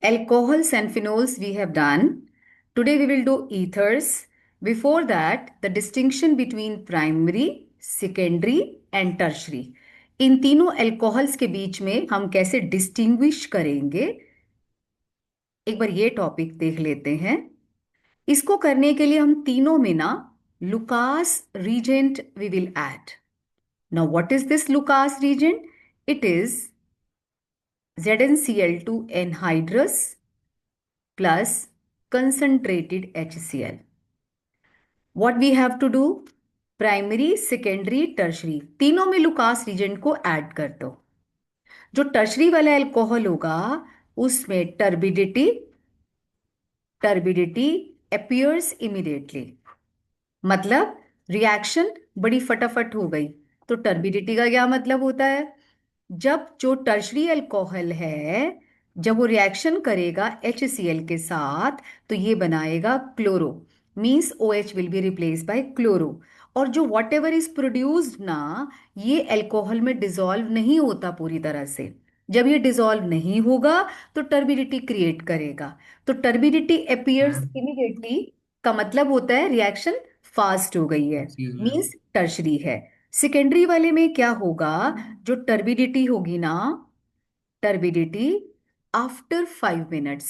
Alcohols and phenols we have done. Today we will do ethers. Before that, the distinction between primary, secondary and tertiary. इन तीनों alcohols के बीच में हम कैसे distinguish करेंगे, एक बार ये टॉपिक देख लेते हैं। इसको करने के लिए हम तीनों में ना Lucas reagent we will add. Now what is this Lucas reagent? It is ZnCl2 anhydrous plus concentrated HCl. What we have to do? Primary, secondary, tertiary तीनों में लुकास रीजेंट को ऐड कर दो। जो टर्शरी वाला अल्कोहल होगा उसमें turbidity turbidity appears immediately, मतलब रिएक्शन बड़ी फटाफट हो गई। तो टर्बिडिटी का क्या मतलब होता है? जब जो टर्शरी अल्कोहल है, जब वो रिएक्शन करेगा HCl के साथ तो ये बनाएगा chloro, means OH will be replace by chloro. और जो वॉट एवर इज प्रोड्यूस्ड ना, ये अल्कोहल में डिसॉल्व नहीं होता पूरी तरह से। जब ये डिसॉल्व नहीं होगा तो टर्बिडिटी क्रिएट करेगा। तो टर्बिडिटी अपीयर्स इमीडिएटली का मतलब होता है रिएक्शन फास्ट हो गई है, मीन्स टर्शरी है। सेकेंडरी वाले में क्या होगा? जो टर्बिडिटी होगी ना, टर्बिडिटी आफ्टर 5 मिनट्स,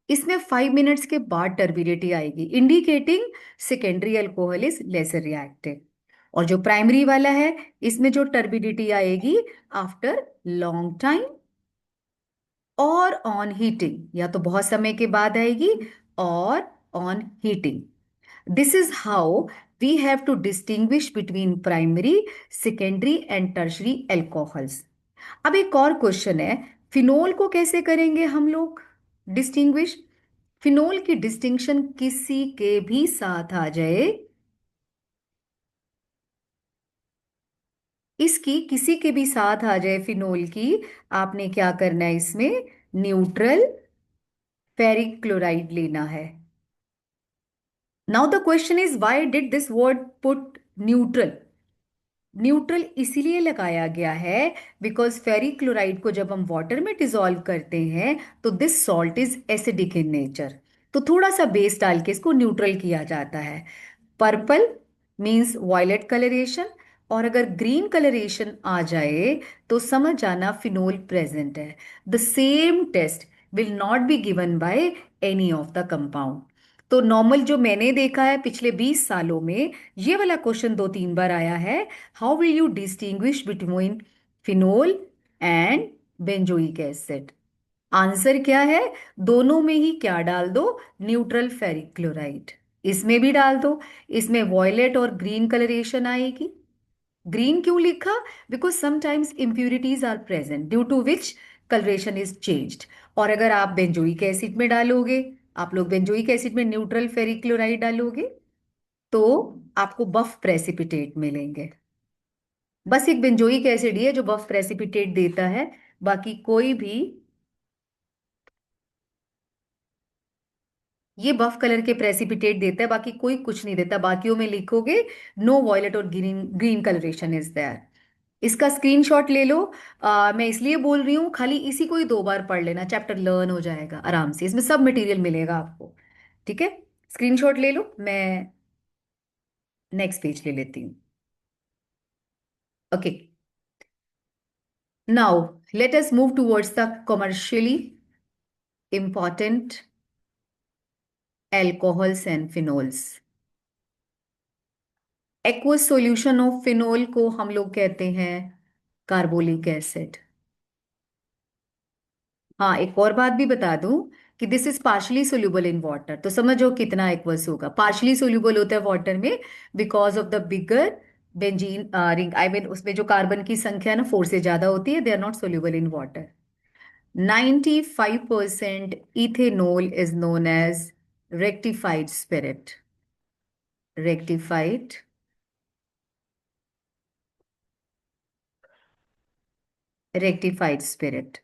इसमें 5 मिनट्स के बाद टर्बिडिटी आएगी, indicating secondary alcohol is lesser reactive. और जो प्राइमरी वाला है, इसमें जो टर्बिडिटी आएगी आफ्टर लॉन्ग टाइम और ऑन हीटिंग, या तो बहुत समय के बाद आएगी और on heating. This is how we have to distinguish between primary, secondary and tertiary alcohols. अब एक और क्वेश्चन है, फिनोल को कैसे करेंगे हम लोग डिस्टिंग्विश? फिनोल की डिस्टिंक्शन किसी के भी साथ आ जाए, इसकी किसी के भी साथ आ जाए फिनोल की, आपने क्या करना है? इसमें न्यूट्रल फेरिक क्लोराइड लेना है। Now the question is why did this word put neutral? Neutral इसीलिए लगाया गया है बिकॉज फेरिक क्लोराइड को जब हम वाटर में डिसॉल्व करते हैं तो this salt is acidic in nature, तो थोड़ा सा बेस डाल के इसको न्यूट्रल किया जाता है। पर्पल मीन्स वॉयलेट कलरेशन, और अगर ग्रीन कलरेशन आ जाए तो समझ जाना फिनोल प्रेजेंट है। The same test will not be given by any of the compound. तो नॉर्मल जो मैंने देखा है पिछले 20 सालों में, ये वाला क्वेश्चन 2-3 बार आया है, how will you distinguish between phenol and benzoic acid? Answer क्या है? दोनों में ही क्या डाल दो? Neutral ferric chloride. इसमें भी डाल दो, इसमें वॉयलेट और ग्रीन कलरेशन आएगी। ग्रीन क्यों लिखा? Because sometimes impurities are present due to which colouration is changed. और अगर आप बेंजोइक एसिड में डालोगे, आप लोग बेंजोइक एसिड में न्यूट्रल फेरिक क्लोराइड डालोगे तो आपको बफ प्रेसिपिटेट मिलेंगे। बस एक बेंजोइक एसिड ही है जो बफ प्रेसिपिटेट देता है, बाकी कोई भी ये बफ कलर के प्रेसिपिटेट देता है, बाकी कोई कुछ नहीं देता। बाकियों में लिखोगे नो वॉयलेट और green green colouration is there. इसका स्क्रीनशॉट ले लो। मैं इसलिए बोल रही हूँ, खाली इसी को ही 2 बार पढ़ लेना, चैप्टर लर्न हो जाएगा आराम से, इसमें सब मटेरियल मिलेगा आपको। ठीक है, स्क्रीनशॉट ले लो, मैं नेक्स्ट पेज ले लेती हूँ। Okay, now let us move towards the commercially important alcohols and phenols. Aqueous solution of phenol को हम लोग कहते हैं कार्बोलिक एसिड। हाँ, एक और बात भी बता दूं कि this is partially soluble in water, तो समझो कितना एक्वस होगा। पार्शली सोल्यूबल होता है वाटर में because of the bigger benzene ring, I mean उसमें जो कार्बन की संख्या ना 4 से ज्यादा होती है, they are not soluble in water. 95% ethanol is known as rectified spirit. Rectified rectified spirit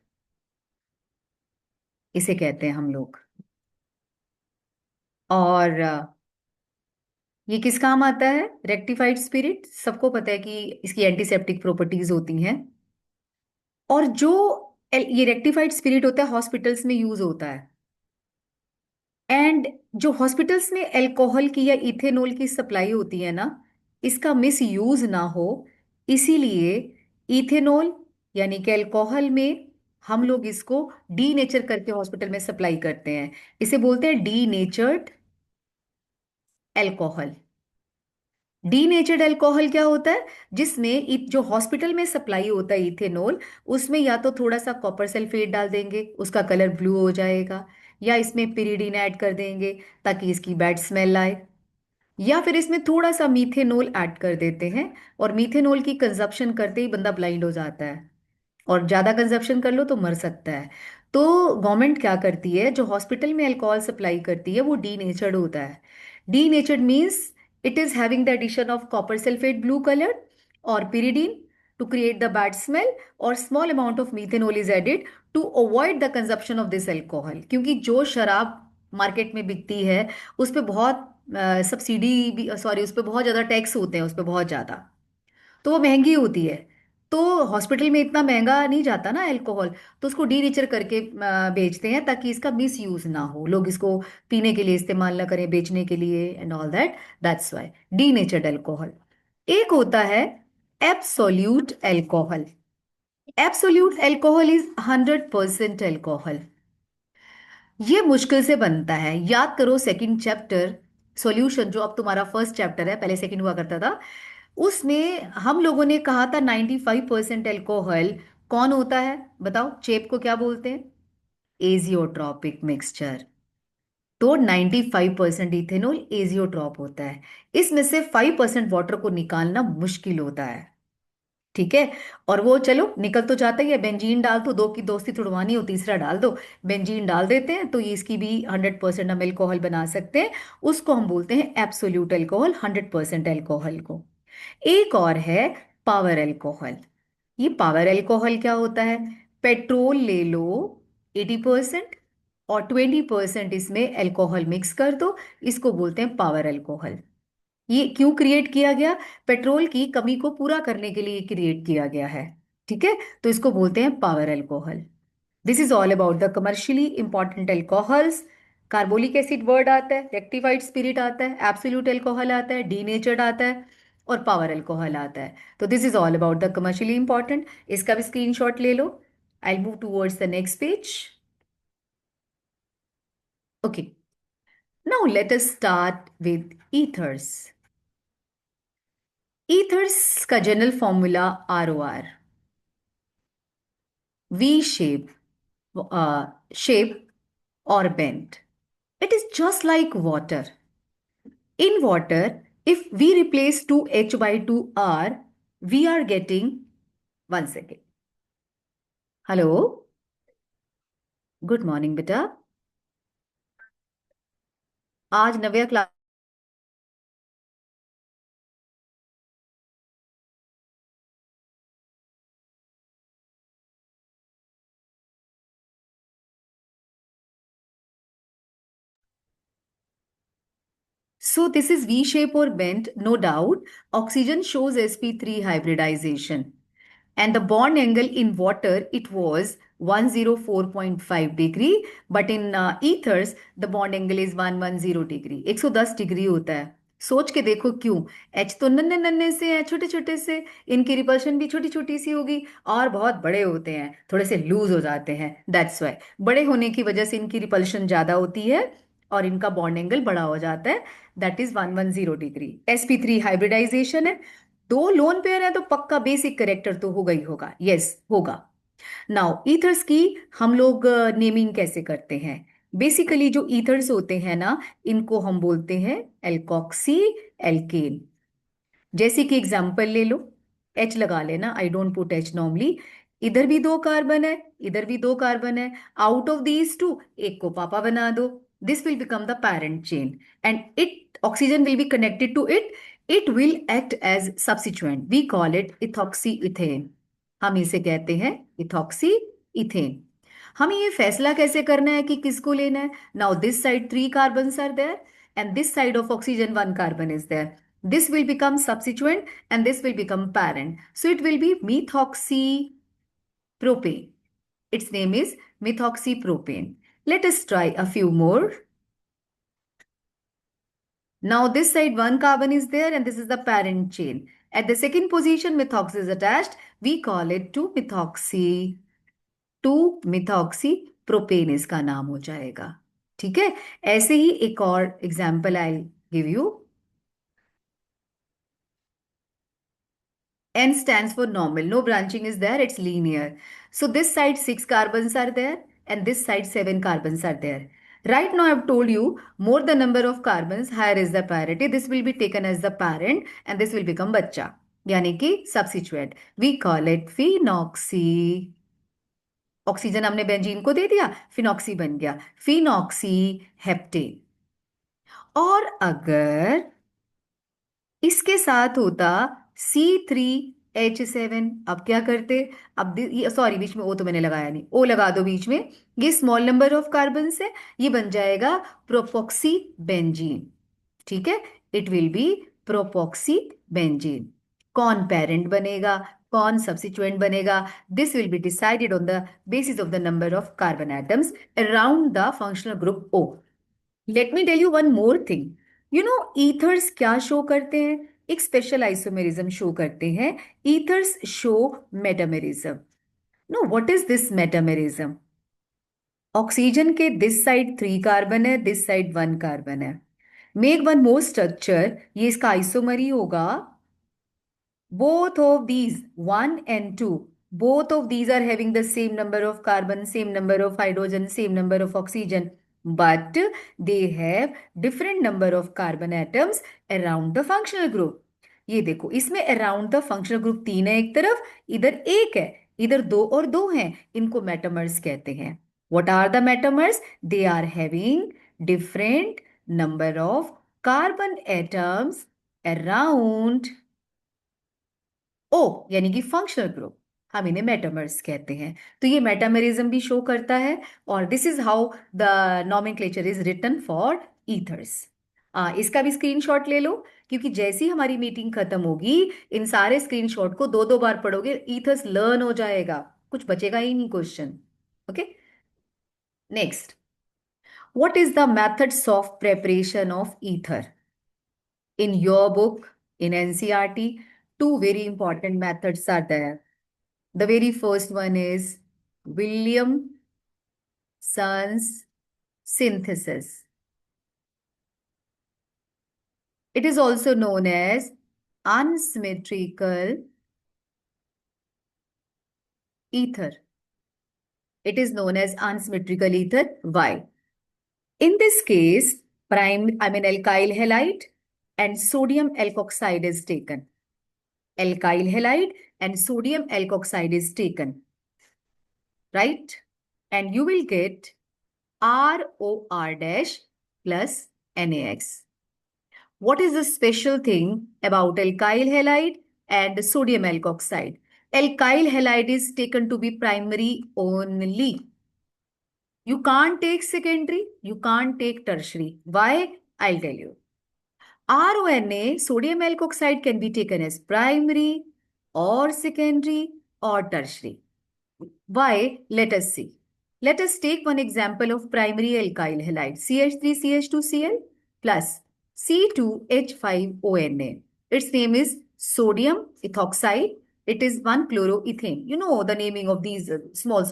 इसे कहते हैं हम लोग। और ये किस काम आता है? रेक्टिफाइड स्पिरिट सबको पता है कि इसकी एंटीसेप्टिक प्रॉपर्टीज होती हैं। और जो ये रेक्टिफाइड स्पिरिट होता है, हॉस्पिटल्स में यूज होता है। एंड जो हॉस्पिटल्स में अल्कोहल की या इथेनॉल की सप्लाई होती है ना, इसका मिस यूज ना हो, इसीलिए इथेनॉल यानी कि अल्कोहल में हम लोग इसको डीनेचर करके हॉस्पिटल में सप्लाई करते हैं। इसे बोलते हैं डीनेचर्ड अल्कोहल। डीनेचर्ड अल्कोहल क्या होता है? जिसमें जो हॉस्पिटल में सप्लाई होता है इथेनॉल, उसमें या तो थोड़ा सा कॉपर सल्फेट डाल देंगे, उसका कलर ब्लू हो जाएगा, या इसमें पिरिडीन ऐड कर देंगे ताकि इसकी बैड स्मेल आए, या फिर इसमें थोड़ा सा मीथेनॉल ऐड कर देते हैं, और मीथेनॉल की कंजप्शन करते ही बंदा ब्लाइंड हो जाता है, और ज्यादा कंजप्शन कर लो तो मर सकता है। तो गवर्नमेंट क्या करती है, जो हॉस्पिटल में अल्कोहल सप्लाई करती है वो डीनेचर्ड होता है। Denatured means it is having the addition of copper sulphate blue colour और pyridine to create the bad smell, और small amount of methanol is added to avoid the consumption of this alcohol। क्योंकि जो शराब market में बिकती है उस पे बहुत सब्सिडी भी, सॉरी, उस पे बहुत ज़्यादा टैक्स होते हैं, उस पे बहुत ज़्यादा, तो वो महंगी होती है। तो हॉस्पिटल में इतना महंगा नहीं जाता ना अल्कोहल, तो उसको डीनेचर करके बेचते हैं ताकि इसका मिस यूज ना हो, लोग इसको पीने के लिए इस्तेमाल ना करें, बेचने के लिए and all that. That's why denatured alcohol. एक होता है absolute alcohol. Absolute alcohol is 100% alcohol. ये मुश्किल से बनता है, याद करो सेकंड चैप्टर सॉल्यूशन, जो अब तुम्हारा फर्स्ट चैप्टर है, पहले सेकंड हुआ करता था, उसमें हम लोगों ने कहा था 95% अल्कोहल कौन होता है? बताओ, चेप को क्या बोलते हैं? Azeotropic mixture. तो 95% इथेनॉल एजियोट्रॉप होता है। इसमें से 5% वाटर को निकालना मुश्किल होता है, ठीक है? और वो चलो निकल तो जाता ही है, बेंजीन डाल तो, दो की दोस्ती तुड़वानी हो तीसरा डाल दो, बेंजीन डाल देते हैं तो ये इसकी भी 100% हम एल्कोहल बना सकते हैं। उसको हम बोलते हैं एब्सोल्यूट अल्कोहल, 100% अल्कोहल को। एक और है पावर अल्कोहल। ये पावर अल्कोहल क्या होता है? पेट्रोल ले लो 80% और 20% इसमें अल्कोहल मिक्स कर दो, इसको बोलते हैं पावर अल्कोहल। ये क्यों क्रिएट किया गया? पेट्रोल की कमी को पूरा करने के लिए क्रिएट किया गया है, ठीक है? तो इसको बोलते हैं power alcohol. This is all about the commercially important alcohols. Carbolic acid word आता है, रेक्टिफाइड स्पिरिट आता है, एब्सोल्यूट अल्कोहल आता है, डीनेचर्ड आता है, और पावर अल्कोहल आता है। तो this is all about the commercially important. इसका भी स्क्रीनशॉट ले लो। I move towards the next page. Okay, now let us start with ethers. Ethers का general formula ROR, V shape, shape or bent. It is just like water. In water, if we replace 2H by 2R, we are getting, one second. Hello, good morning, बेटा। आज नव्या class. So this is V shape or bent, no doubt. Oxygen shows sp3 hybridization. And the bond angle in water, it was 104.5 degree, but in ethers the bond angle is 110 degree, 110 degree होता है। सोच के देखो क्यों? H तो नन्हे नन्हे से हैं, छोटे छोटे से, इनकी रिपल्शन भी छोटी छोटी सी होगी, और बहुत बड़े होते हैं, थोड़े से लूज हो जाते हैं। दैट्स वाई, बड़े होने की वजह से इनकी रिपल्शन ज्यादा होती है और इनका बॉन्ड एंगल बड़ा हो जाता है। That is 110 degree. sp3 hybridisation है, दो लोन पेयर है तो पक्का बेसिक करेक्टर तो होगा ही होगा, यस होगा। नाउ ईथर्स की हम लोग नेमिंग कैसे करते हैं? बेसिकली जो ईथर्स होते हैं ना, इनको हम बोलते हैं एल्कॉक्सी एल्केन। जैसे कि एग्जाम्पल ले लो, एच लगा लेना, I don't put H normally. इधर भी दो कार्बन है, इधर भी दो कार्बन है, आउट ऑफ दीज टू एक को पापा बना दो, this will become the parent chain, and it oxygen will be connected to it, it will act as substituent, we call it ethoxy ethane. हम इसे कहते हैं इथॉक्सी इथेन। हमें ये फैसला कैसे करना है कि किसको लेना है? Now this side 3 carbon are there, and this side of oxygen 1 carbon is there. This will become substituent and this will become parent. So it will be methoxypropane. Its name is methoxypropane. Let us try a few more. Now this side one carbon is there and this is the parent chain. At the second position methoxy is attached. We call it 2-methoxy. 2-methoxy propane इसका नाम हो जाएगा. ठीक है. ऐसे ही एक और example I give you. N stands for normal. No branching is there. It's linear. So this side 6 carbons are there and this side 7 carbons are there. Right now I've told you more the number of carbons, higher is the priority. This will be taken as the parent and this will become बच्चा. यानी कि substituent. We call it phenoxy. Oxygen हमने benzene को दे दिया, phenoxy बन गया, phenoxy heptane. और अगर इसके साथ होता C3H7, अब क्या करते? अब सॉरी बीच में ओ तो मैंने लगाया नहीं, ओ लगा दो बीच में. ये स्मॉल नंबर ऑफ कार्बन से ये बन जाएगा प्रोपोक्सी बेंजीन. ठीक है. It will be propoxy benzene. कौन पेरेंट बनेगा, कौन सब्सिट्यूएंट बनेगा? This will be decided on the basis of the number of carbon atoms around the functional group O. Let me tell you one more thing. You know ethers क्या show करते हैं? एक special isomerism show करते हैं. Ethers show metamerism. No, what is this metamerism? Oxygen के this side 3 carbon है, this side 1 carbon है. Make one more structure, ये इसका आइसोमर ही होगा. Both of these, 1 and 2, both of these are having the same number of carbon, same number of hydrogen, same number of oxygen, but they have different number of carbon atoms around the functional group. ये देखो, इसमें around the functional group 3 है एक तरफ, इधर 1 है, इधर 2 और 2 हैं. इनको मेटामर्स कहते हैं. What are the metamers? They are having different number of carbon atoms around ओ, यानी कि फंक्शनल ग्रुप. हम इन्हें मेटामर्स कहते हैं. तो ये मेटामेरिज्म भी शो करता है. और this is how the nomenclature is written for ethers. इसका भी स्क्रीनशॉट ले लो, क्योंकि जैसी हमारी मीटिंग खत्म होगी इन सारे स्क्रीनशॉट को 2-2 बार पढ़ोगे, ईथर्स लर्न हो जाएगा, कुछ बचेगा ही नहीं question. Okay. Next, what is the methods of preparation of ether? In your book, in NCRT, two very important methods are there. The very first one is Williamson's synthesis. It is also known as unsymmetrical ether. It is known as unsymmetrical ether. Why? In this case, alkyl halide and sodium alkoxide is taken. Alkyl halide and sodium alkoxide is taken, right? And you will get ROR dash plus NaX. What is the special thing about alkyl halide and sodium alkoxide? Alkyl halide is taken to be primary only. You can't take secondary, you can't take tertiary. Why? I'll tell you. RONA, sodium alkoxide, can be taken as primary or secondary or tertiary. Why? Let us see. Let us take one example of primary alkyl halide, CH3CH2Cl plus C2H5ONA. Its name is sodium ethoxide. It is 1-chloroethane. You know the naming of these small,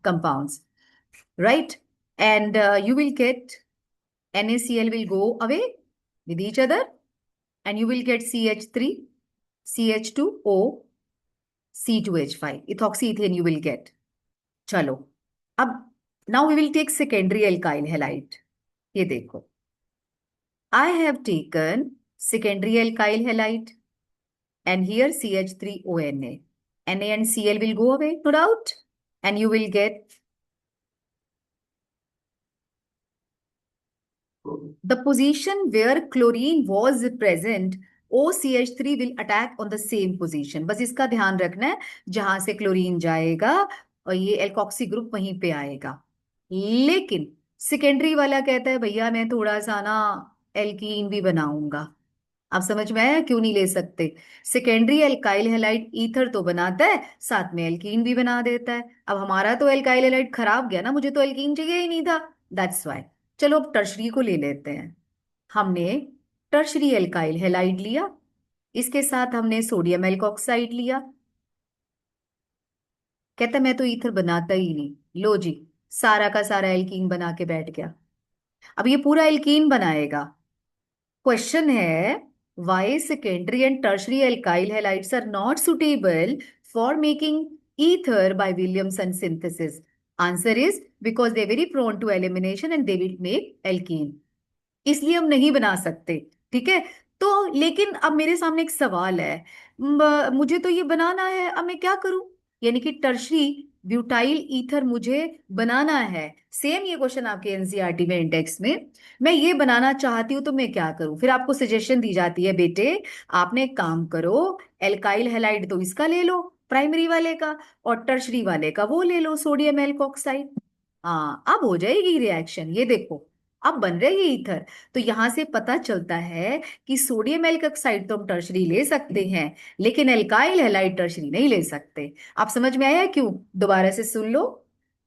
compounds, right? And you will get NaCl will go away with each other and you will get CH3, CH2O, C2H5. Ethoxyethane you will get. Chalo. Now we will take secondary alkyl halide. ये देखो. I have taken secondary alkyl halide and here CH3ONA. Na and Cl will go away, no doubt. And you will get the position where chlorine was present. OCH3 will attack on the same position. बस इसका ध्यान रखना है, जहां से chlorine जाएगा और ये एल्कोक्सी ग्रुप वहीं पे आएगा. लेकिन सेकेंडरी वाला कहता है भैया मैं थोड़ा सा ना एल्कीन भी बनाऊंगा. आप समझ में आया क्यों नहीं ले सकते? सेकेंडरी एल्काइल हैलाइड ईथर तो बनाता है, साथ में एल्कीन भी बना देता है। अब हमारा तो एल्काइल हैलाइड खराब गया ना, मुझे तो एल्कीन चाहिए ही नहीं था। That's why. चलो अब टर्शरी को ले लेते हैं। हमने टर्शरी एल्काइल हैलाइड लिया, इसके साथ हमने सोडियम एल्कोक्साइड लिया। कहता मैं तो ईथर बनाता ही नहीं, लो जी, सारा का सारा एल्कीन बना के बैठ गया। अब ये पूरा एल्कीन बनाएगा। क्वेश्चन है, why secondary and tertiary alkyl halides are not suitable for making ether by Williamson synthesis? Answer is because they very prone to elimination and they will make alkene. इसलिए हम नहीं बना सकते। ठीक है। तो लेकिन अब मेरे सामने एक सवाल है, मुझे तो ये बनाना है, अब मैं क्या करूं? यानी कि टर्शरी ब्यूटाइल ईथर मुझे बनाना है। सेम ये क्वेश्चन आपके एनसीईआरटी में इंडेक्स में, मैं ये बनाना चाहती हूँ तो मैं क्या करूं? फिर आपको सजेशन दी जाती है, बेटे आपने एक काम करो, एल्काइल हैलाइड तो इसका ले लो प्राइमरी वाले का, और टर्शरी वाले का वो ले लो सोडियम एल्कोक्साइड। हाँ, अब हो जाएगी रिएक्शन, ये देखो अब बन रही है ईथर। तो यहां से पता चलता है कि सोडियम एल्कोक्साइड तो हम टर्शरी ले सकते हैं, लेकिन एल्काइल हैलाइड टर्शरी नहीं ले सकते। आप समझ में आया क्यों? दोबारा से सुन लो।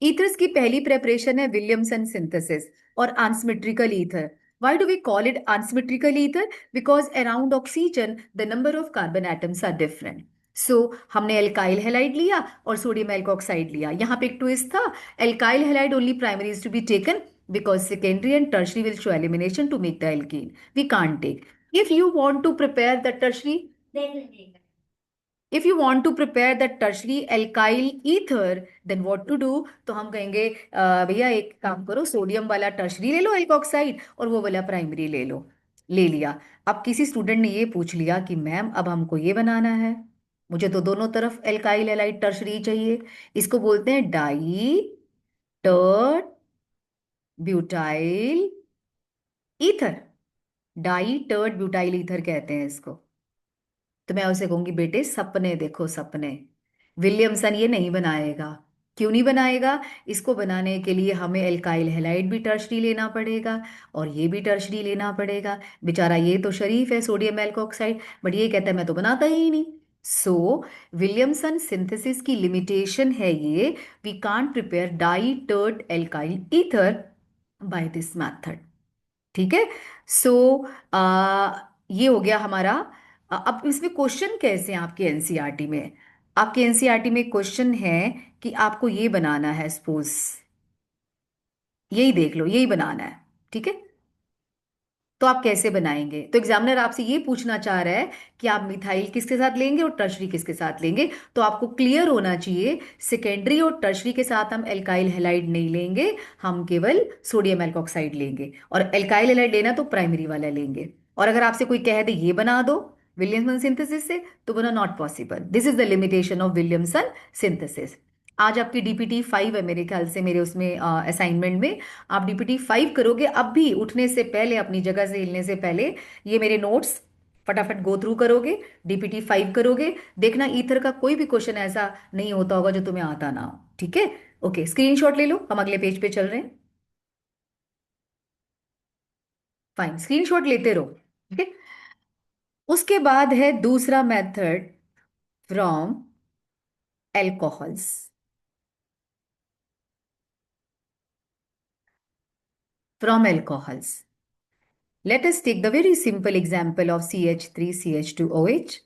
ईथर्स की पहली प्रेपरेशन है विलियमसन सिंथेसिस और unsymmetrical ether. Why do we call it unsymmetrical ether? Because around oxygen, the number of carbon atoms are different. So, हमने एल्काइल हैलाइड लिया और सोडियम एल्कोक्साइड लिया। यहाँ पे एक ट्विस्ट था, alkyl halide only primary is to be taken because secondary and tertiary will show elimination to make the alkene. We can't take. If you want to prepare the tertiary, if you want to prepare that tertiary alkyl ether, then what to do? तो हम कहेंगे भैया एक काम करो, sodium वाला tertiary ले लो alkoxide, और वो वाला प्राइमरी ले लो। ले लिया। अब किसी स्टूडेंट ने ये पूछ लिया कि मैम अब हमको ये बनाना है, मुझे तो दोनों तरफ एल्काइल हैलाइड टर्शरी चाहिए। इसको बोलते हैं di tert butyl ether. Di tert butyl ether कहते हैं इसको। तो मैं उसे कहूंगी बेटे सपने देखो सपने, विलियमसन ये नहीं बनाएगा। क्यों नहीं बनाएगा? इसको बनाने के लिए हमें एल्काइल हैलाइड भी टर्शरी लेना पड़ेगा और ये भी टर्शरी लेना पड़ेगा। बेचारा ये तो शरीफ है सोडियम एल्कोक्साइड, बट ये कहता है मैं तो बनाता ही नहीं। सो विलियमसन सिंथेसिस की लिमिटेशन है ये, we can't prepare di tert alkyl ether by this method. ठीक है। सो ये हो गया हमारा। अब इसमें क्वेश्चन कैसे हैं आपके एनसीईआरटी में? आपके एनसीईआरटी में क्वेश्चन है कि आपको ये बनाना है, सपोज यही देख लो, यही बनाना है। ठीक है। तो आप कैसे बनाएंगे? तो एग्जामिनर आपसे ये पूछना चाह रहा है कि आप मिथाइल किसके साथ लेंगे और टर्शरी किसके साथ लेंगे। तो आपको क्लियर होना चाहिए, सेकेंडरी और टर्शरी के साथ हम एल्काइल हैलाइड नहीं लेंगे, हम केवल सोडियम एल्कोक्साइड लेंगे, और एल्काइल हैलाइड लेना तो प्राइमरी वाला लेंगे। और अगर आपसे कोई कह दे ये बना दो विलियमसन सिंथेसिस से, तो बोला not possible, this is the limitation of Williamson synthesis. आज आपकी डीपीटी 5 है मेरे ख्याल से, मेरे उसमें असाइनमेंट में आप डीपीटी 5 करोगे, अब भी उठने से पहले, अपनी जगह से हिलने से पहले ये मेरे नोट्स फटाफट गो थ्रू करोगे, डीपीटी 5 करोगे। देखना ईथर का कोई भी क्वेश्चन ऐसा नहीं होता होगा जो तुम्हें आता ना हो। ठीक है। ओके, स्क्रीनशॉट ले लो, हम अगले पेज पे चल रहे हैं। फाइन, स्क्रीनशॉट लेते रहो। ठीक है। उसके बाद है दूसरा method, from alcohols. From alcohols, let us take the very simple example of CH3CH2OH.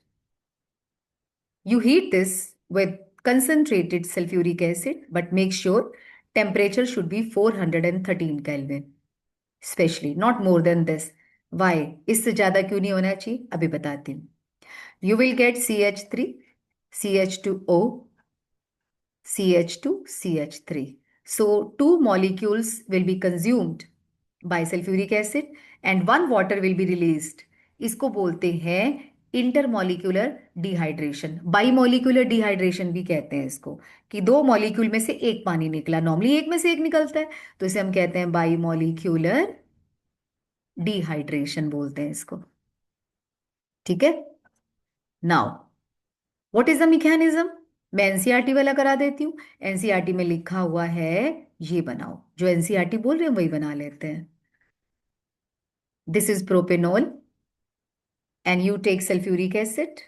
You heat this with concentrated sulfuric acid, but make sure temperature should be 413 Kelvin, especially not more than this. Why? इससे ज़्यादा क्यों नहीं होना चाहिए? अभी बताती हूँ। You will get CH3, CH2O, CH2, CH3. So two molecules will be consumed by sulfuric acid and one water will be released. इसको बोलते हैं इंटरमॉलिक्यूलर डिहाइड्रेशन, बाईमॉलिक्यूलर डिहाइड्रेशन भी कहते हैं इसको, कि दो मॉलिक्यूल में से एक पानी निकला, नॉर्मली एक में से एक निकलता है, तो इसे हम कहते हैं बाईमॉलिक्यूलर डिहाइड्रेशन बोलते हैं इसको। ठीक है। Now what is the mechanism? मैं एनसीईआरटी वाला करा देती हूँ। एनसीईआरटी में लिखा हुआ है, ये बनाओ, जो एनसीईआरटी बोल रहे हैं वही बना लेते हैं। This is propanol and you take sulfuric acid.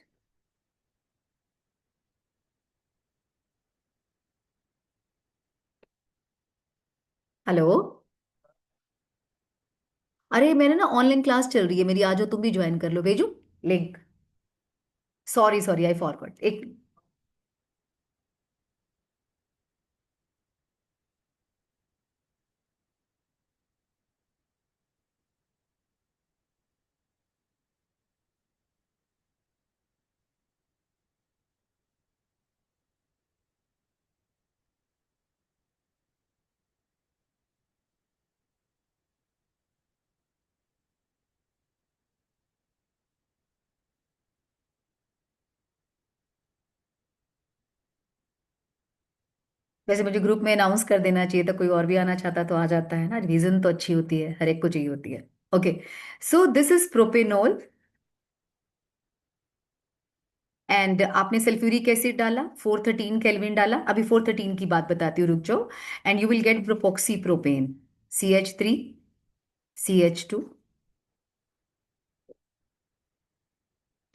Hello. अरे मैंने ना ऑनलाइन क्लास चल रही है मेरी, आ जाओ तुम भी ज्वाइन कर लो, भेजू link. Sorry sorry, I forgot एक। वैसे मुझे ग्रुप में अनाउंस कर देना चाहिए था, कोई और भी आना चाहता तो आ जाता है ना, रीजन तो अच्छी होती है, हर एक को चाहिए होती है। Okay, so this is propanol and आपने सल्फ्यूरिक एसिड डाला, 413 केल्विन डाला। अभी 413 की बात बताती हूँ, रुक जाओ। And you will get propoxy propane, CH3CH2।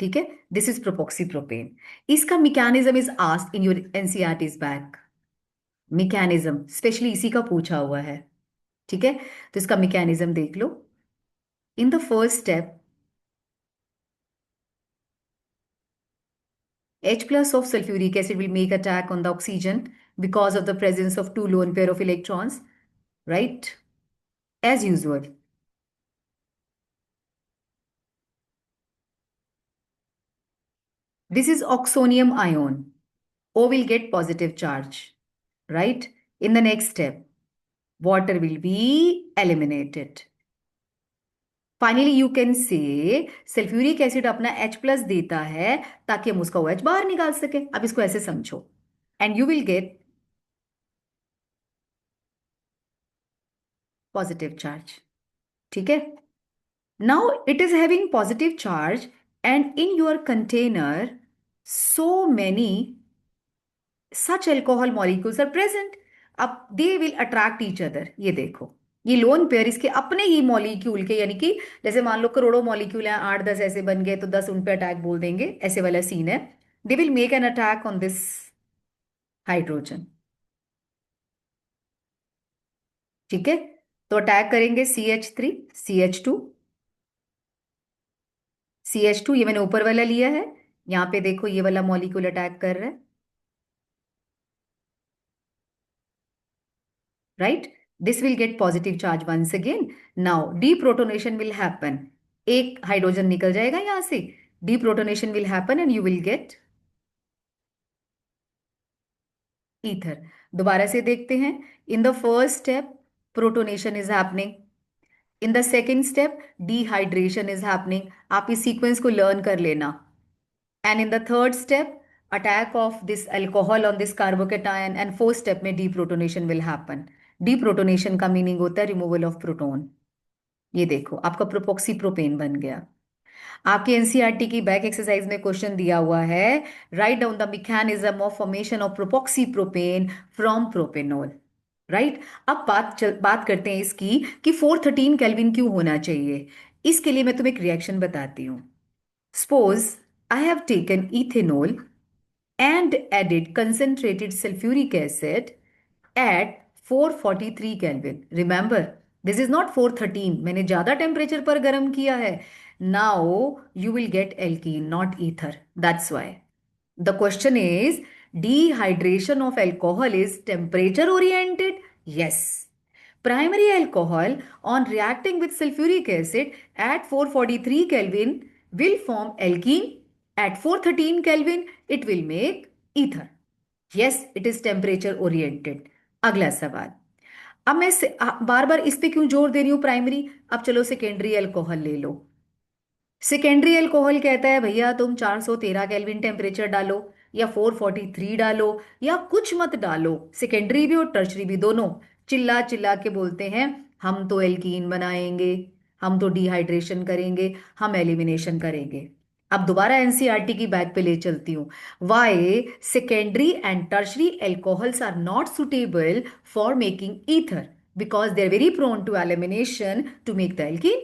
ठीक है, दिस इज प्रोपोक्सी प्रोपेन। इसका mechanism is asked in your NCERTs back. Mechanism specially इसी का पूछा हुआ है। ठीक है, तो इसका मैकेनिज्म देख लो। In the first step, H plus of sulfuric acid will make attack on the oxygen because of the presence of two lone pair of electrons, right? As usual. This is oxonium ion. O will get positive charge, right? In the next step, water will be eliminated. Finally, you can say sulphuric acid अपना H plus देता है ताकि हम उसका OH बाहर निकाल सके। अब इसको ऐसे समझो, and you will gate positive charge. ठीक है, now it is having positive charge, and in your container, so many such alcohol molecules are present. अब they will attract each other। ये देखो, ये लोन पेयर इसके अपने ही मॉलिक्यूल के, यानी कि जैसे मान लो करोड़ों मॉलिक्यूल हैं, 8-10 ऐसे बन गए तो 10 उन पे अटैक बोल देंगे, ऐसे वाला सीन है। दे will make an attack on this hydrogen. ठीक है, तो अटैक करेंगे CH3CH2। CH2 ये मैंने ऊपर वाला लिया है, यहाँ पे देखो ये वाला मॉलिक्यूल अटैक कर रहा है, right? This will get positive charge once again. Now deprotonation will happen। एक हाइड्रोजन निकल जाएगा यहां से, deprotonation will happen and you will get ether। दोबारा से देखते हैं। In the first step, protonation is happening। In the second step, dehydration is happening। आप इस सीक्वेंस को लर्न कर लेना। And in the third step, attack of this alcohol on this carbocation, and fourth step में deprotonation will happen। deprotonation का meaning होता है removal of proton. ये देखो आपका प्रोपोक्सी प्रोपेन बन गया। आपकी एनसीईआरटी की बैक एक्सरसाइज में क्वेश्चन दिया हुआ है, write down the mechanism of formation of propoxy propane from propanol. Right, अब बात करते हैं इसकी कि 413 केल्विन क्यों होना चाहिए। इसके लिए मैं तुम्हें एक रिएक्शन बताती हूँ। Suppose I have taken ethanol and added concentrated sulfuric acid at 443 Kelvin। Remember, this is not 413, मैंने ज्यादा टेम्परेचर पर गर्म किया है। Now you will get alkene, not ether। That's why the question is, dehydration of alcohol is temperature oriented? Yes. Primary alcohol on reacting with sulfuric acid at 443 Kelvin will form alkene. At 413 Kelvin, it will make ether। Yes, it is temperature oriented। अगला सवाल। अब मैं बार बार इस पे क्यों जोर दे रही हूं प्राइमरी। अब चलो सेकेंडरी अल्कोहल ले लो। सेकेंडरी अल्कोहल कहता है भैया तुम 413 केल्विन टेम्परेचर डालो, या 443 डालो, या कुछ मत डालो, सेकेंडरी भी और टर्शरी भी दोनों। चिल्ला चिल्ला के बोलते हैं हम तो एल्कीन बनाएंगे, हम तो डिहाइड्रेशन करेंगे, हम एलिमिनेशन करेंगे। अब दोबारा एनसीईआरटी की बैग पे ले चलती हूँ। Why secondary and tertiary alcohols are not suitable for making ether? Because they are very prone to elimination to make the alkene.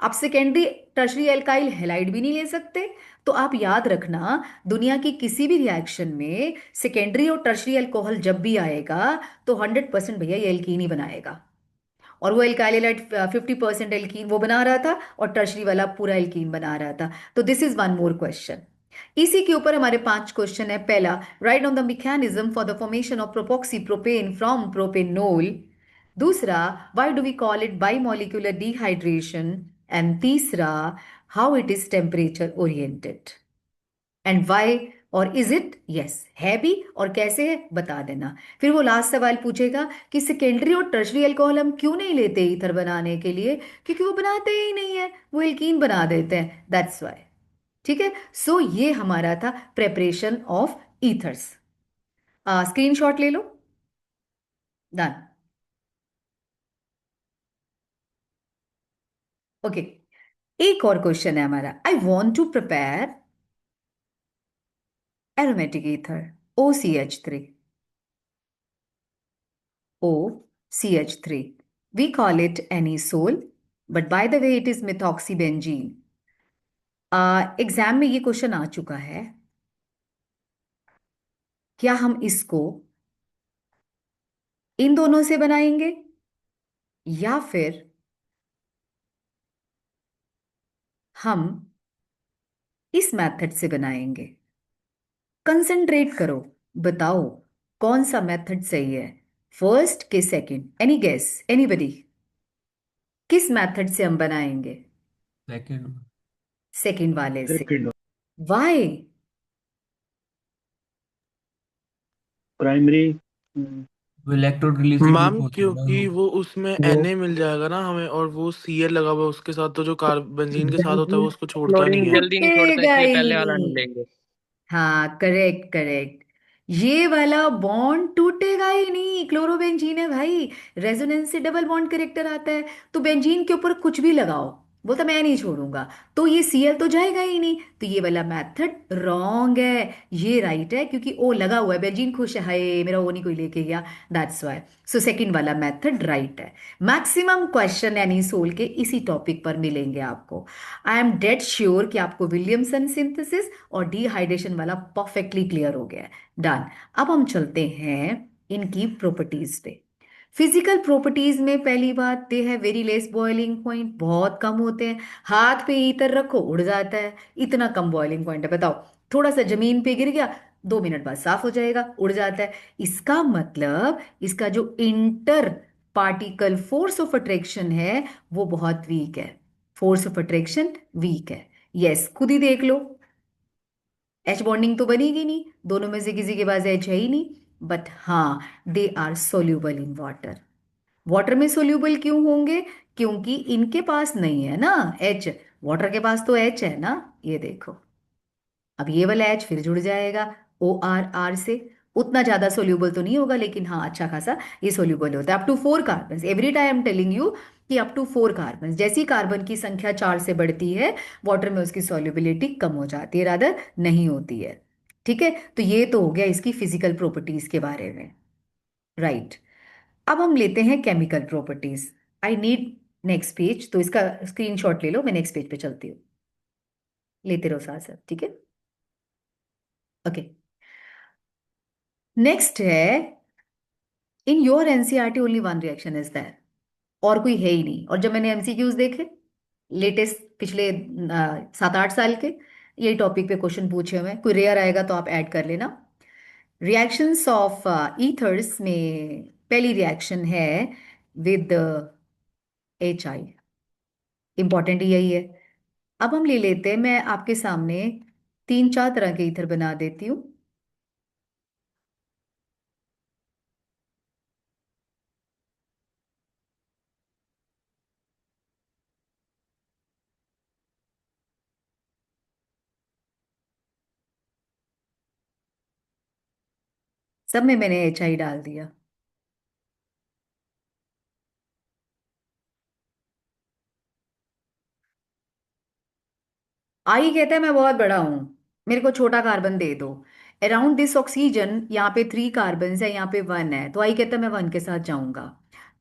आप सेकेंडरी टर्शरी एल्काइल हैलाइड भी नहीं ले सकते। तो आप याद रखना, दुनिया की किसी भी रिएक्शन में सेकेंडरी और टर्शरी अल्कोहल जब भी आएगा तो 100% भैया ये एल्कीन ही बनाएगा। और वो एल्काइलाइड 50% एल्कीन वो बना रहा था और टर्शरी वाला पूरा एल्कीन बना रहा था। तो this is one more question. इसी के ऊपर हमारे 5 क्वेश्चन है। पहला, write on the mechanism for the formation of propoxy propane from propanol. दूसरा, why do we call it bimolecular dehydration. And तीसरा, how it is temperature oriented and why, और is it yes है भी और कैसे है बता देना। फिर वो लास्ट सवाल पूछेगा कि सेकेंडरी और टर्शरी अल्कोहल हम क्यों नहीं लेते ईथर बनाने के लिए, क्योंकि वो बनाते ही नहीं है, वो एल्कीन बना देते हैं, दैट्स वाई। ठीक है, सो ये हमारा था प्रेपरेशन ऑफ ईथर्स। स्क्रीनशॉट ले लो। डन। ओके, एक और क्वेश्चन है हमारा। I want to prepare aromatic ether OCH3, OCH3. We call it anisole, but by the way, it is methoxybenzene. Exam में ये क्वेश्चन आ चुका है। क्या हम इसको इन दोनों से बनाएंगे या फिर हम इस मेथड से बनाएंगे? कंसंट्रेट करो, बताओ कौन सा मेथड सही है, फर्स्ट के सेकंड? Any guess, anybody? किस मेथड से हम बनाएंगे? सेकंड। सेकंड वाले से। सेकंड। वाई? प्राइमरी। वो इलेक्ट्रोड रिलीजिंग मैम ग्रुप होते हैं ना क्योंकि वो। वो उसमें वो Na मिल जाएगा ना हमें, और वो Cl लगा हुआ है उसके साथ, तो जो कार्बेंजीन के साथ होता है बेंजीन वो उसको छोड़ता नहीं क्लोरीन है। जल्दी नहीं छोड़ता, टूटेगा इसलिए ही पहले वाला नहीं नहीं। लेंगे। हाँ, करेक्ट करेक्ट। ये वाला बॉन्ड टूटेगा ही नहीं, क्लोरोबेंजीन है भाई। रेजोनेंस से डबल बॉन्ड करेक्टर आता है। तो बेंजीन के ऊपर कुछ भी लगाओ, बोलता मैं नहीं छोड़ूंगा, तो ये Cl तो जाएगा ही नहीं। तो ये वाला मेथड रॉन्ग है, ये राइट है, क्योंकि ओ लगा हुआ है, बेंजीन खुश है, हाय मेरा ओ नहीं कोई लेके गया, दैट्स वाई। सो सेकंड वाला मेथड राइट है। मैक्सिमम क्वेश्चन यानी सोल के इसी टॉपिक पर मिलेंगे आपको। आई एम डेड श्योर कि आपको विलियमसन सिंथेसिस और डिहाइड्रेशन वाला परफेक्टली क्लियर हो गया है। डन। अब हम चलते हैं इनकी प्रॉपर्टीज पे। फिजिकल प्रॉपर्टीज में पहली बात, दे है वेरी लेस बॉइलिंग पॉइंट, बहुत कम होते हैं। हाथ पे ईतर रखो उड़ जाता है, इतना कम बॉइलिंग पॉइंट है, बताओ। थोड़ा सा जमीन पे गिर गया, 2 मिनट बाद साफ हो जाएगा, उड़ जाता है। इसका मतलब इसका जो inter particle force of attraction है वो बहुत वीक है। फोर्स ऑफ अट्रैक्शन वीक है। यस, खुद ही देख लो, एच बॉन्डिंग तो बनेगी नहीं, दोनों में से किसी के पास एच है ही नहीं। बट हाँ, they are soluble in water. Water में सोल्यूबल क्यों होंगे? क्योंकि इनके पास नहीं है ना एच, वाटर के पास तो एच है ना, ये देखो। अब ये वाला एच फिर जुड़ जाएगा OR से। उतना ज्यादा सोल्यूबल तो नहीं होगा, लेकिन हाँ अच्छा खासा ये सोल्यूबल होता है। Up to 4 carbon, every time telling you कि अप टू 4 कार्बन, जैसी कार्बन की संख्या 4 से बढ़ती है वाटर में उसकी सोल्यूबिलिटी कम हो जाती है, रादर नहीं होती है। ठीक है, तो ये तो हो गया इसकी फिजिकल प्रॉपर्टीज के बारे में। राइट। अब हम लेते हैं chemical properties. I need next page, तो इसका स्क्रीनशॉट ले लो, मैं नेक्स्ट पेज पे चलती हूँ। लेते रहो साथ साथ, ठीक है। ओके, नेक्स्ट है, in your NCERT only one reaction is that, और कोई है ही नहीं। और जब मैंने MCQs देखे लेटेस्ट पिछले 7-8 साल के, यही टॉपिक पे क्वेश्चन पूछे हुए हैं, कोई रेयर आएगा तो आप ऐड कर लेना। रिएक्शंस ऑफ ईथर्स में पहली रिएक्शन है विद HI, इंपॉर्टेंट यही है। अब हम ले लेते हैं, मैं आपके सामने 3-4 तरह के ईथर बना देती हूँ। सब में मैंने HI डाल दिया। आई कहता है मैं बहुत बड़ा हूं, मेरे को छोटा कार्बन दे दो। अराउंड दिस ऑक्सीजन, यहाँ पे 3 कार्बन है, यहाँ पे 1 है, तो आई कहता है मैं 1 के साथ जाऊंगा।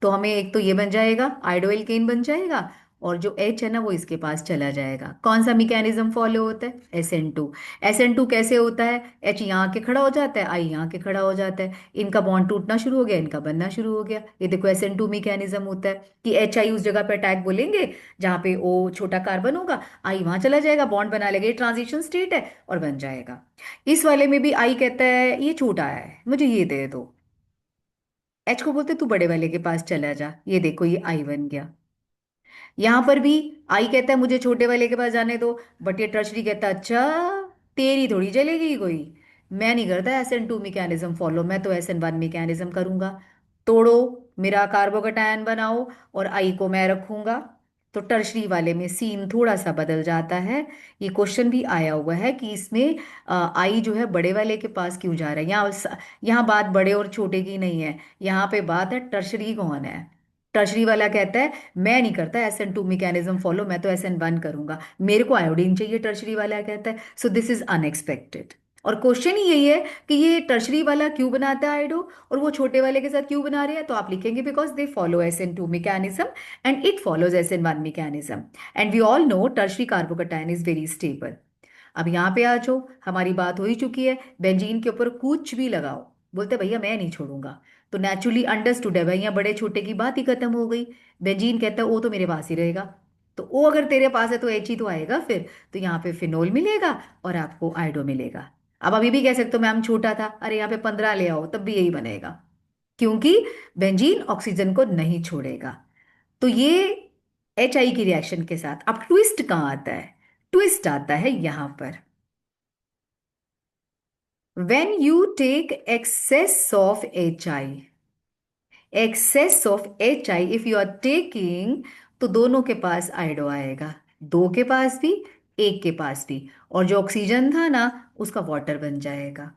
तो हमें एक तो ये बन जाएगा, आइडोइल्केन बन जाएगा, और जो H है ना वो इसके पास चला जाएगा। कौन सा मैकेनिज्म फॉलो होता है? SN2। SN2 कैसे होता है? H यहाँ के खड़ा हो जाता है, I यहाँ के खड़ा हो जाता है, इनका बॉन्ड टूटना शुरू हो गया, इनका बनना शुरू हो गया। ये देखो SN2 मैकेनिज्म होता है कि HI उस जगह पे अटैक बोलेंगे जहाँ पे O छोटा कार्बन होगा, I वहां चला जाएगा, बॉन्ड बना लेगा, ये ट्रांजिशन स्टेट है और बन जाएगा। इस वाले में भी I कहता है ये छोटा है, मुझे ये दे दो। H को बोलते तू बड़े वाले के पास चला जा, ये देखो ये I बन गया। यहां पर भी आई कहता है मुझे छोटे वाले के पास जाने दो, बट ये टर्शरी कहता है अच्छा तेरी थोड़ी चलेगी कोई, मैं नहीं करता SN2 मैकेनिज्म फॉलो, मैं तो SN1 मैकेनिज्म करूंगा। तोड़ो, मेरा कार्बोकैटायन बनाओ और आई को मैं रखूंगा। तो टर्शरी वाले में सीन थोड़ा सा बदल जाता है। ये क्वेश्चन भी आया हुआ है कि इसमें आई जो है बड़े वाले के पास क्यों जा रहा है। यहाँ बात बड़े और छोटे की नहीं है, यहाँ पे बात है टर्शरी कौन है। टर्शरी वाला कहता है मैं नहीं करता SN2 मैकेनिज्म फॉलो, मैं तो SN1 करूंगा, मेरे को आयोडीन चाहिए, टर्शरी वाला कहता है। So this is unexpected. और क्वेश्चन ही यही है कि ये टर्शरी वाला क्यों बनाता है आयोडो और वो छोटे वाले के साथ क्यों बना रहे हैं। तो आप लिखेंगे because they follow SN2 mechanism and it follows SN1 mechanism. And we all know tertiary carbocation is very stable. अब यहाँ पे आ जाओ, हमारी बात हो ही चुकी है, बेंजीन के ऊपर कुछ भी लगाओ, बोलते भैया मैं नहीं छोड़ूंगा। तो नेचुरली अंडरस्टूड है भैया, बड़े छोटे की बात ही खत्म हो गई। बेंजीन कहता है ओ तो मेरे पास ही रहेगा, तो ओ अगर तेरे पास है तो एच ही तो आएगा फिर। तो यहाँ पे फिनोल मिलेगा और आपको आयोडो मिलेगा। अब अभी भी कह सकते हो मैम छोटा था, अरे यहाँ पे 15 ले आओ तब भी यही बनेगा, क्योंकि बेंजीन ऑक्सीजन को नहीं छोड़ेगा। तो ये HI की रिएक्शन के साथ अब ट्विस्ट कहाँ आता है? ट्विस्ट आता है यहां पर, when you take excess of HI if you are taking, तो दोनों के पास आयोडो आएगा, दो के पास भी, एक के पास भी, और जो ऑक्सीजन था ना उसका वाटर बन जाएगा।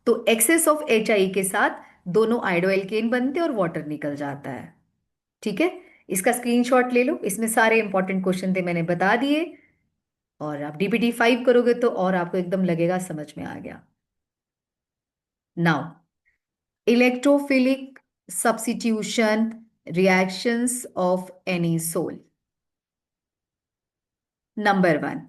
तो एक्सेस ऑफ HI के साथ दोनों आयोडो एल्केन बनते और वाटर निकल जाता है। ठीक है, इसका स्क्रीनशॉट ले लो, इसमें सारे इंपॉर्टेंट क्वेश्चन थे मैंने बता दिए। और आप DPT 5 करोगे तो और आपको एकदम लगेगा समझ में आ गया। Now electrophilic substitution reactions of anisole. Number 1,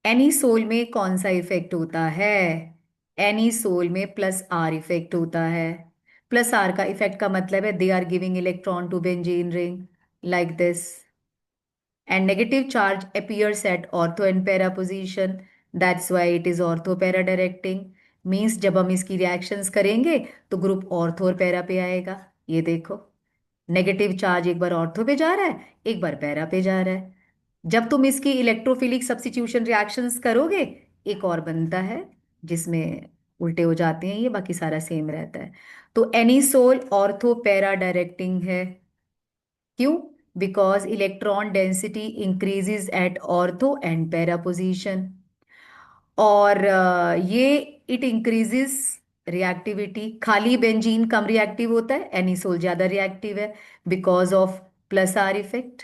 anisole में कौन सा इफेक्ट होता है? एनीसोल में प्लस आर इफेक्ट होता है। प्लस आर का इफेक्ट का मतलब है they are giving electron to benzene ring like this, and negative charge appears at ortho and para position. That's why it is ortho para directing. Means जब हम इसकी reactions करेंगे तो ग्रुप ऑर्थो और पैरा पे आएगा। ये देखो, नेगेटिव चार्ज एक बार ऑर्थो पे जा रहा है, एक बार पैरा पे जा रहा है। जब तुम इसकी इलेक्ट्रोफिलिक सब्स्टिट्यूशन रिएक्शंस करोगे, एक और बनता है जिसमें उल्टे हो जाते हैं ये, बाकी सारा सेम रहता है। तो एनीसोल ऑर्थो पैरा डायरेक्टिंग है। क्यों? Because electron density increases at ortho and para position. और ये इट इंक्रीजेस रिएक्टिविटी। खाली बेंजीन कम रिएक्टिव होता है, एनिसोल ज्यादा रिएक्टिव है because of plus are effect,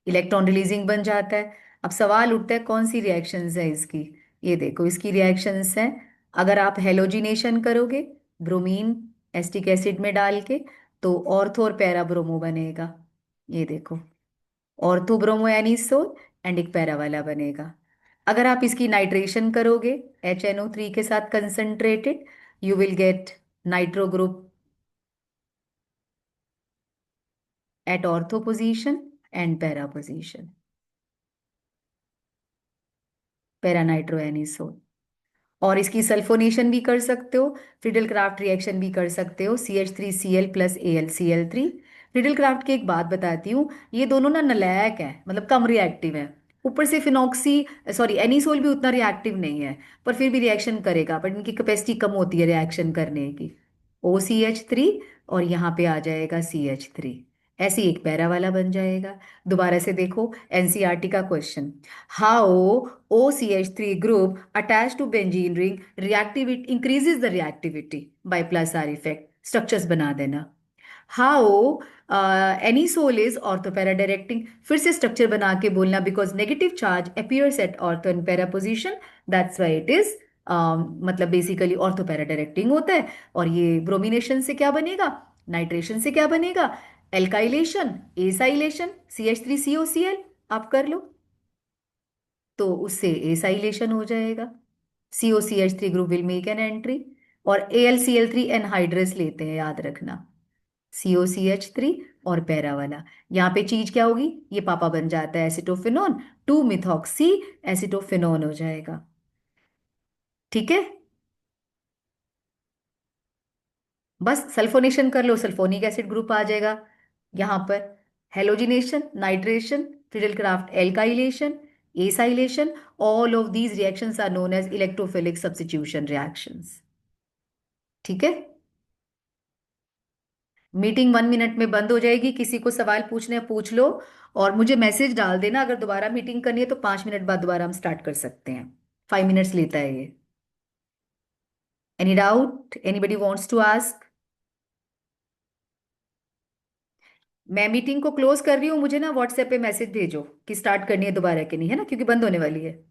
electron releasing बन जाता है। अब सवाल उठता है कौन सी रिएक्शंस है इसकी। ये देखो इसकी रिएक्शंस हैं, अगर आप हेलोजिनेशन करोगे ब्रोमीन एस्टिक एसिड में डाल के, तो ऑर्थो और पैरा ब्रोमो बनेगा। ये देखो, ऑर्थो ब्रोमो एनिसोल एंड एक पैरा वाला बनेगा। अगर आप इसकी नाइट्रेशन करोगे HNO3 के साथ concentrated, you will get nitro group at ortho position and para position, para nitro anisole. और इसकी सल्फोनेशन भी कर सकते हो, फ्रीडल क्राफ्ट रिएक्शन भी कर सकते हो, CH3Cl plus AlCl3। Friedel craft की एक बात बताती हूँ, ये दोनों ना नलायक है, मतलब कम रिएक्टिव है। ऊपर से फिनॉक्सी सॉरी एनिसोल भी उतना रिएक्टिव नहीं है, पर फिर भी रिएक्शन करेगा, बट इनकी कैपेसिटी कम होती है रिएक्शन करने की। OCH3 और यहाँ पे आ जाएगा CH3, ऐसे ही एक पैरा वाला बन जाएगा। दोबारा से देखो NCERT का question, how OCH3 group attached to benzene ring reactivity increases the reactivity by plus R effect. Structures बना देना। How anisole is ortho para directing, फिर से स्ट्रक्चर बना के बोलना, because negative charge appears at ortho and para position, that's why it is मतलब basically ortho para directing होता है। और ये ब्रोमिनेशन से क्या बनेगा, नाइट्रेशन से क्या बनेगा, एल्काइलेशन, एसाइलेशन, CH3COCl, आप कर लो, तो उससे एसाइलेशन हो जाएगा। COCH3 group will make an entry. और AlCl3 एनहाइड्रस लेते हैं, याद रखना, COCH3 और पैरा वाला। यहाँ पे चीज क्या होगी, ये पापा बन जाता है एसिटोफिनोन, 2 मिथॉक्सी एसिटोफिनोन हो जाएगा। ठीक है, बस सल्फोनेशन कर लो, सल्फोनिक एसिड ग्रुप आ जाएगा यहाँ पर। Halogenation, nitration, Friedel Crafts alkylation, acylation, all of these reactions are known as electrophilic substitution reactions. ठीक है, मीटिंग 1 मिनट में बंद हो जाएगी, किसी को सवाल पूछने हैं पूछ लो, और मुझे मैसेज डाल देना अगर दोबारा मीटिंग करनी है, तो 5 मिनट बाद दोबारा हम स्टार्ट कर सकते हैं। 5 मिनट्स लेता है ये। Any doubt, anybody wants to ask? मैं मीटिंग को क्लोज कर रही हूँ, मुझे ना व्हाट्सएप पे मैसेज भेजो कि स्टार्ट करनी है दोबारा कि नहीं, है ना, क्योंकि बंद होने वाली है।